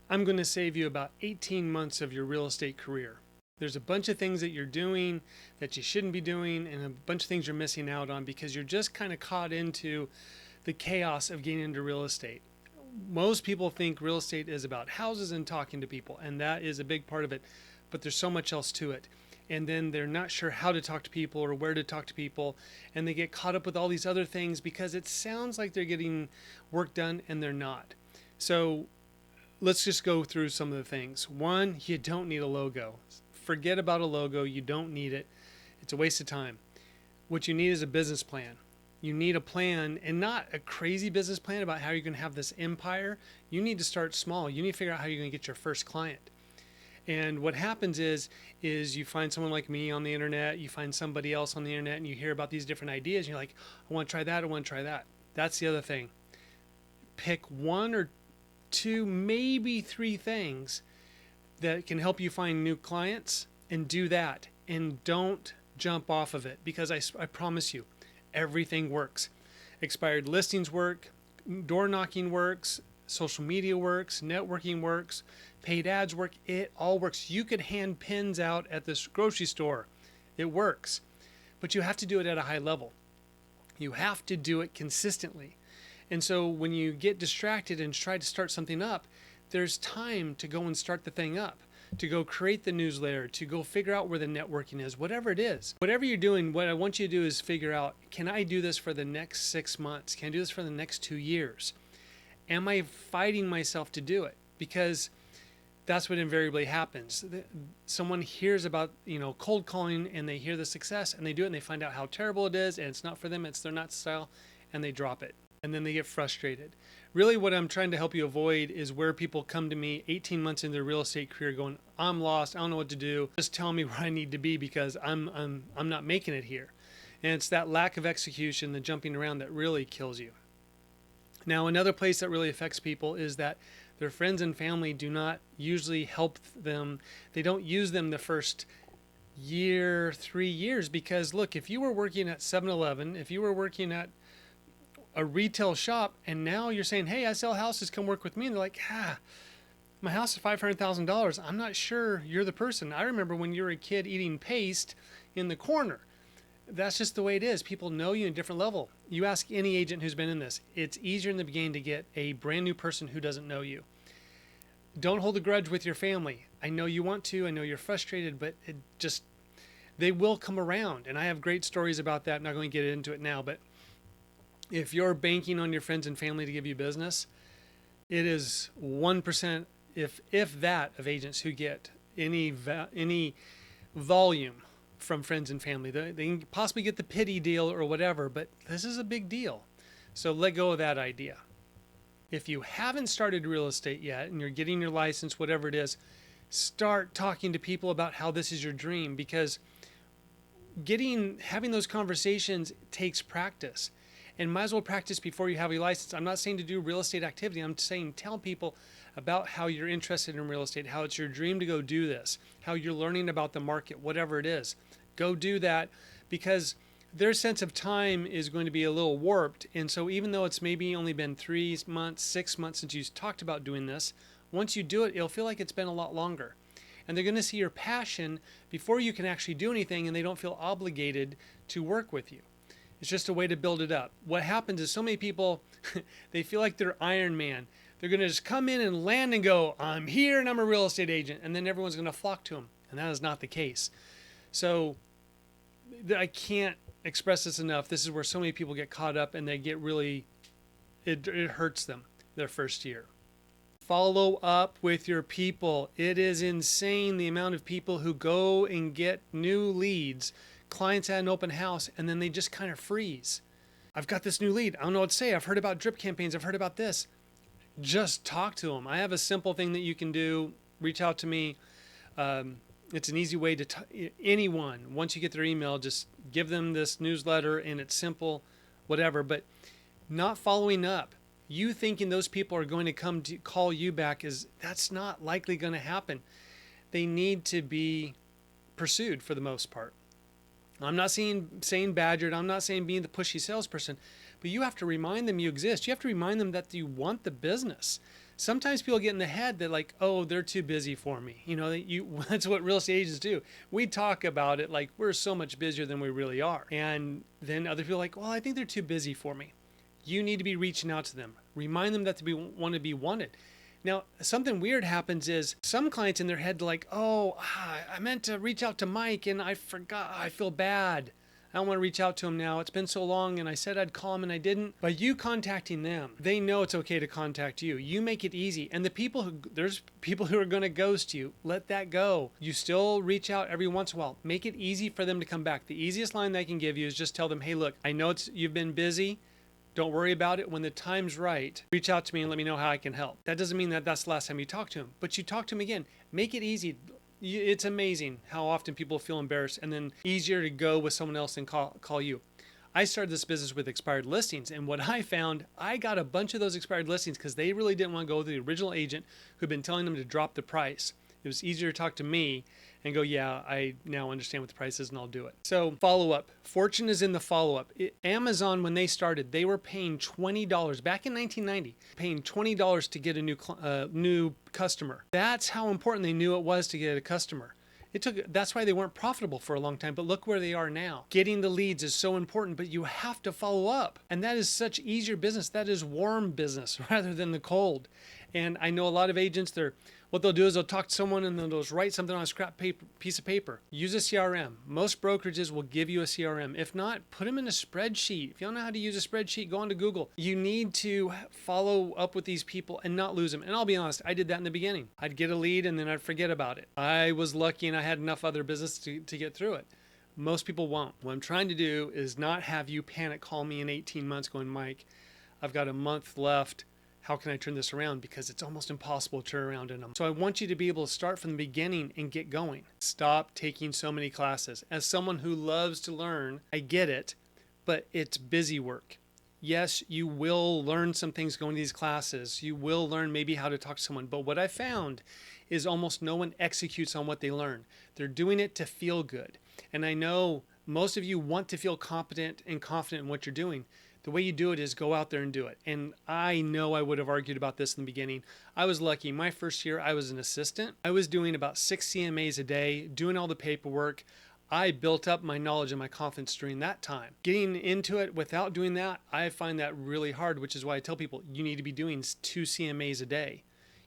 I'm going to save you about 18 months of your real estate career. There's a bunch of things that you're doing that you shouldn't be doing, and a bunch of things you're missing out on because you're just kind of caught into the chaos of getting into real estate. Most people think real estate is about houses and talking to people, and that is a big part of it, but there's so much else to it. And then they're not sure how to talk to people or where to talk to people, and they get caught up with all these other things because it sounds like they're getting work done and they're not. So let's just go through some of the things. One, you don't need a logo. Forget about a logo. You don't need it. It's a waste of time. What you need is a business plan. You need a plan, and not a crazy business plan about how you're going to have this empire. You need to start small. You need to figure out how you're going to get your first client. And what happens is you find someone like me on the internet, you find somebody else on the internet, and you hear about these different ideas, and you're like, I want to try that, I want to try that. That's the other thing. Pick one or two, maybe three things that can help you find new clients, and do that. And don't jump off of it, because I promise you, everything works. Expired listings work, door knocking works, social media works, networking works, paid ads work. It all works. You could hand pins out at this grocery store. It works. But you have to do it at a high level. You have to do it consistently. And so when you get distracted and try to start something up, there's time to go and start the thing up, to go create the newsletter, to go figure out where the networking is, whatever it is. Whatever you're doing, what I want you to do is figure out, can I do this for the next 6 months? Can I do this for the next 2 years? Am I fighting myself to do it? Because that's what invariably happens. Someone hears about, cold calling, and they hear the success, and they do it, and they find out how terrible it is, and it's not for them, it's their not style, and they drop it. And then they get frustrated. Really, what I'm trying to help you avoid is where people come to me 18 months into their real estate career going, I'm lost, I don't know what to do. Just tell me where I need to be, because I'm not making it here. And it's that lack of execution, the jumping around, that really kills you. Now, another place that really affects people is that their friends and family do not usually help them. They don't use them the first year, 3 years, because look, if you were working at 7-Eleven, if you were working at a retail shop, and now you're saying, hey, I sell houses, come work with me, and they're like, my house is $500,000. I'm not sure you're the person. I remember when you were a kid eating paste in the corner. That's just the way it is. People know you at a different level. You ask any agent who's been in this, it's easier in the beginning to get a brand new person who doesn't know you. Don't hold a grudge with your family. I know you want to, I know you're frustrated, but they will come around. And I have great stories about that. I'm not going to get into it now, but if you're banking on your friends and family to give you business, it is 1%, if that, of agents who get any volume from friends and family. They can possibly get the pity deal or whatever, but this is a big deal. So let go of that idea. If you haven't started real estate yet and you're getting your license, whatever it is, start talking to people about how this is your dream, because having those conversations takes practice. And might as well practice before you have your license. I'm not saying to do real estate activity. I'm saying tell people about how you're interested in real estate, how it's your dream to go do this, how you're learning about the market, whatever it is. Go do that, because their sense of time is going to be a little warped. And so even though it's maybe only been 3 months, 6 months since you talked about doing this, once you do it, it'll feel like it's been a lot longer. And they're going to see your passion before you can actually do anything, and they don't feel obligated to work with you. It's just a way to build it up. What happens is so many people, they feel like they're Iron Man. They're going to just come in and land and go, I'm here and I'm a real estate agent. And then everyone's going to flock to them. And that is not the case. So I can't express this enough. This is where so many people get caught up, and they get really, it hurts them their first year. Follow up with your people. It is insane the amount of people who go and get new leads, clients at an open house, and then they just kind of freeze. I've got this new lead. I don't know what to say. I've heard about drip campaigns. I've heard about this. Just talk to them. I have a simple thing that you can do. Reach out to me. It's an easy way to anyone. Once you get their email, just give them this newsletter, and it's simple, whatever. But not following up. You thinking those people are going to come to call you back, that's not likely going to happen. They need to be pursued for the most part. I'm not saying badgered. I'm not saying being the pushy salesperson, but you have to remind them you exist. You have to remind them that you want the business. Sometimes people get in the head that like, oh, they're too busy for me. That's what real estate agents do. We talk about it like we're so much busier than we really are. And then other people are like, well, I think they're too busy for me. You need to be reaching out to them. Remind them that want to be wanted. Now, something weird happens is some clients in their head like, oh, I meant to reach out to Mike and I forgot. I feel bad. I don't want to reach out to him now. It's been so long and I said I'd call him and I didn't. By you contacting them, they know it's okay to contact you. You make it easy. And there's people who are going to ghost you. Let that go. You still reach out every once in a while. Make it easy for them to come back. The easiest line they can give you is just tell them, hey, look, I know you've been busy. Don't worry about it. When the time's right, reach out to me and let me know how I can help. That doesn't mean that that's the last time you talk to him, but you talk to him again. Make it easy. It's amazing how often people feel embarrassed and then easier to go with someone else and call you. I started this business with expired listings, and what I found, I got a bunch of those expired listings because they really didn't want to go with the original agent who'd been telling them to drop the price. It was easier to talk to me and go, yeah, I now understand what the price is and I'll do it. So follow up. Fortune is in the follow up. Amazon, when they started, they were paying $20 back in 1990, paying $20 to get a new customer. That's how important they knew it was to get a customer. That's why they weren't profitable for a long time, but look where they are now. Getting the leads is so important, but you have to follow up. And that is such easier business. That is warm business rather than the cold. And I know a lot of agents, what they'll do is they'll talk to someone and then they'll just write something on a piece of paper. Use a CRM. Most brokerages will give you a CRM. If not, put them in a spreadsheet. If you don't know how to use a spreadsheet, go onto Google. You need to follow up with these people and not lose them. And I'll be honest, I did that in the beginning. I'd get a lead and then I'd forget about it. I was lucky and I had enough other business to get through it. Most people won't. What I'm trying to do is not have you panic call me in 18 months going, Mike, I've got a month left. How can I turn this around? Because it's almost impossible to turn around in them. So I want you to be able to start from the beginning and get going. Stop taking so many classes. As someone who loves to learn, I get it, but it's busy work. Yes, you will learn some things going to these classes. You will learn maybe how to talk to someone. But what I found is almost no one executes on what they learn. They're doing it to feel good. And I know most of you want to feel competent and confident in what you're doing. The way you do it is go out there and do it. And I know I would have argued about this in the beginning. I was lucky. My first year, I was an assistant. I was doing about 6 CMAs a day, doing all the paperwork. I built up my knowledge and my confidence during that time. Getting into it without doing that, I find that really hard, which is why I tell people you need to be doing 2 CMAs a day.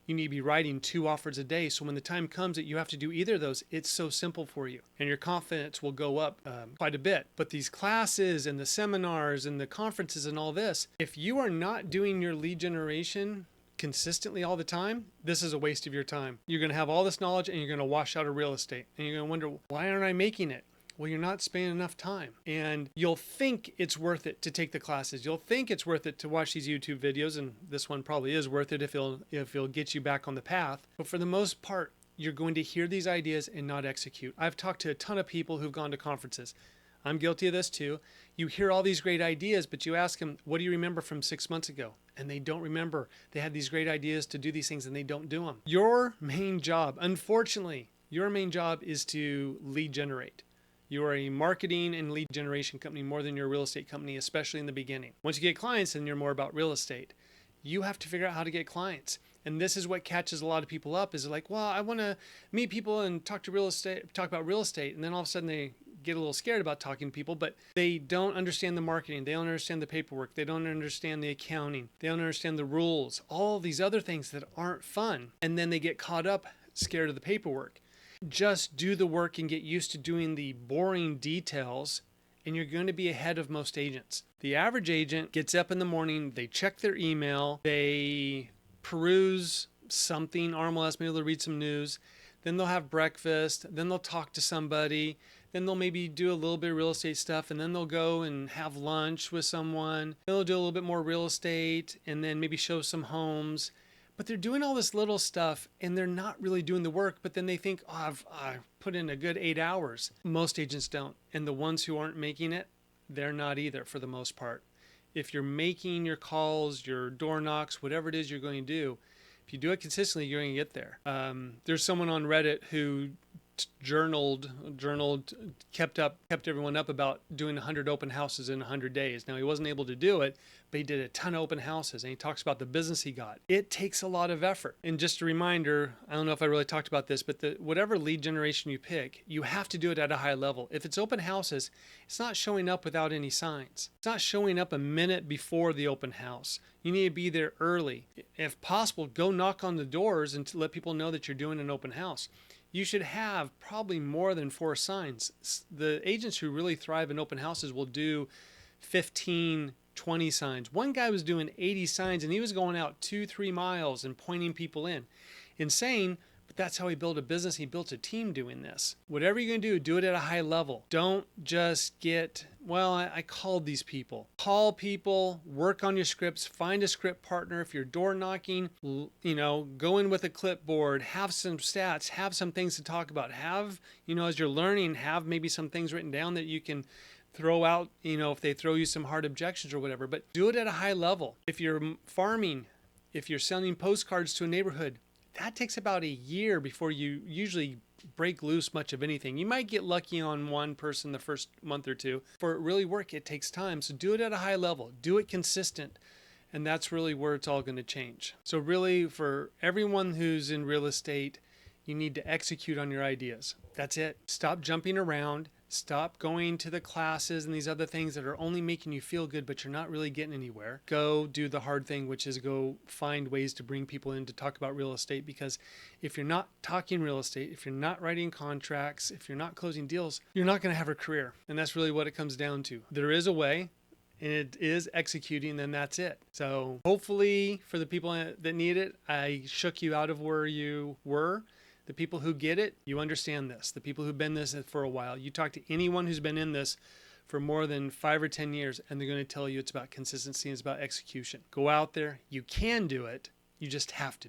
You need to be writing 2 offers a day. So when the time comes that you have to do either of those, it's so simple for you. And your confidence will go up quite a bit. But these classes and the seminars and the conferences and all this, if you are not doing your lead generation consistently all the time, this is a waste of your time. You're going to have all this knowledge and you're going to wash out of real estate. And you're going to wonder, why aren't I making it? Well, you're not spending enough time, and you'll think it's worth it to take the classes. You'll think it's worth it to watch these YouTube videos, and this one probably is worth it if it'll get you back on the path. But for the most part, you're going to hear these ideas and not execute. I've talked to a ton of people who've gone to conferences. I'm guilty of this too. You hear all these great ideas, but you ask them, what do you remember from 6 months ago? And they don't remember. They had these great ideas to do these things and they don't do them. Your main job, unfortunately, is to lead generate. You are a marketing and lead generation company more than your real estate company, especially in the beginning. Once you get clients, then you're more about real estate. You have to figure out how to get clients. And this is what catches a lot of people up is like, well, I want to meet people and talk about real estate. And then all of a sudden they get a little scared about talking to people, but they don't understand the marketing. They don't understand the paperwork. They don't understand the accounting. They don't understand the rules, all these other things that aren't fun. And then they get caught up scared of the paperwork. Just do the work and get used to doing the boring details, and you're going to be ahead of most agents. The average agent gets up in the morning, they check their email, they peruse something, RMLS, maybe they'll read some news, then they'll have breakfast, then they'll talk to somebody, then they'll maybe do a little bit of real estate stuff, and then they'll go and have lunch with someone, then they'll do a little bit more real estate, and then maybe show some homes. But they're doing all this little stuff and they're not really doing the work, but then they think, oh, I've put in a good 8 hours. Most agents don't. And the ones who aren't making it, they're not either for the most part. If you're making your calls, your door knocks, whatever it is you're going to do, if you do it consistently, you're going to get there. There's someone on Reddit who journaled, kept everyone up about doing 100 open houses in 100 days. Now he wasn't able to do it, but he did a ton of open houses, and he talks about the business he got. It takes a lot of effort. And just a reminder, I don't know if I really talked about this, but whatever lead generation you pick, you have to do it at a high level. If it's open houses, it's not showing up without any signs. It's not showing up a minute before the open house. You need to be there early. If possible, go knock on the doors and to let people know that you're doing an open house. You should have probably more than 4 signs. The agents who really thrive in open houses will do 15, 20 signs. One guy was doing 80 signs, and he was going out 2-3 miles and pointing people in. Insane, but that's how he built a business. He built a team doing this. Whatever you're going to do it at a high level. Don't just get, well, I called these people. Call people, work on your scripts, find a script partner. If you're door knocking, go in with a clipboard, have some stats, have some things to talk about. Have, as you're learning, have maybe some things written down that you can throw out, if they throw you some hard objections or whatever, but do it at a high level. If you're farming, if you're sending postcards to a neighborhood, that takes about a year before you usually break loose much of anything. You might get lucky on one person the first month or two. For it really work, it takes time. So do it at a high level, do it consistent. And that's really where it's all going to change. So really, for everyone who's in real estate, you need to execute on your ideas. That's it. Stop jumping around. Stop going to the classes and these other things that are only making you feel good, but you're not really getting anywhere. Go do the hard thing, which is go find ways to bring people in to talk about real estate. Because if you're not talking real estate, if you're not writing contracts, if you're not closing deals, you're not going to have a career. And that's really what it comes down to. There is a way, and it is executing, then that's it. So hopefully for the people that need it, I shook you out of where you were. The people who get it, you understand this. The people who've been in this for a while, you talk to anyone who's been in this for more than 5 or 10 years, and they're going to tell you it's about consistency and it's about execution. Go out there. You can do it. You just have to do it.